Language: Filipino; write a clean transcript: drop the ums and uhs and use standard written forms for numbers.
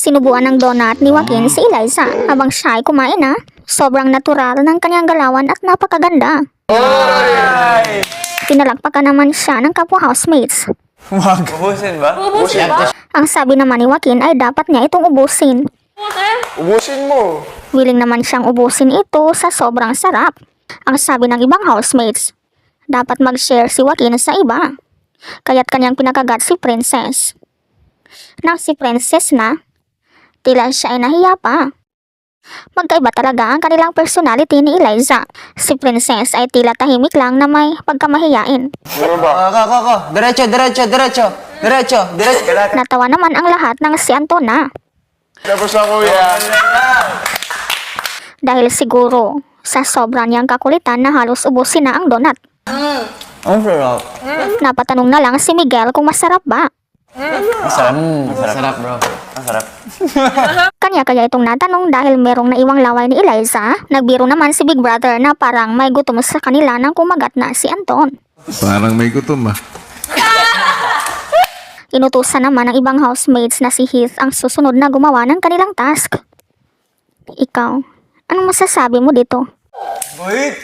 Sinubuan ng donut ni Joaquin si Eliza habang siya ay kumain na. Sobrang natural ng kanyang galawan at napakaganda. Pinalakpakan naman siya ng kapwa housemates. Wag. Ubusin ba? Ubusin ba? Ang sabi naman ni Joaquin ay dapat niya itong ubusin. Ubusin mo. Willing naman siyang ubusin ito sa sobrang sarap. Ang sabi ng ibang housemates, dapat mag-share si Joaquin sa iba. Kaya't kanyang pinakagat si Princess. Nang si Princess na, tila siya ay nahiya pa. Magkaiba talaga ang kanilang personality ni Eliza. Si Princess ay tila tahimik lang na may pagkamahiyain. Ano ba? Ako. Diretso. Natawa naman ang lahat ng si Antona. Tapos ako yan. Dahil siguro sa sobra niyang kakulitan na halos ubusin na ang donut. Ang sarap. Napatanong na lang si Miguel kung masarap ba. Masarap bro. Masarap. Kanya kaya itong natanong dahil merong naiwang laway ni Eliza. Nagbiro naman si Big Brother na parang may gutom sa kanila nang kumagat na si Anton. Parang may gutom ah. Inutusan naman ng ibang housemates na si Heath ang susunod na gumawa ng kanilang task. Ikaw, anong masasabi mo dito? Wait!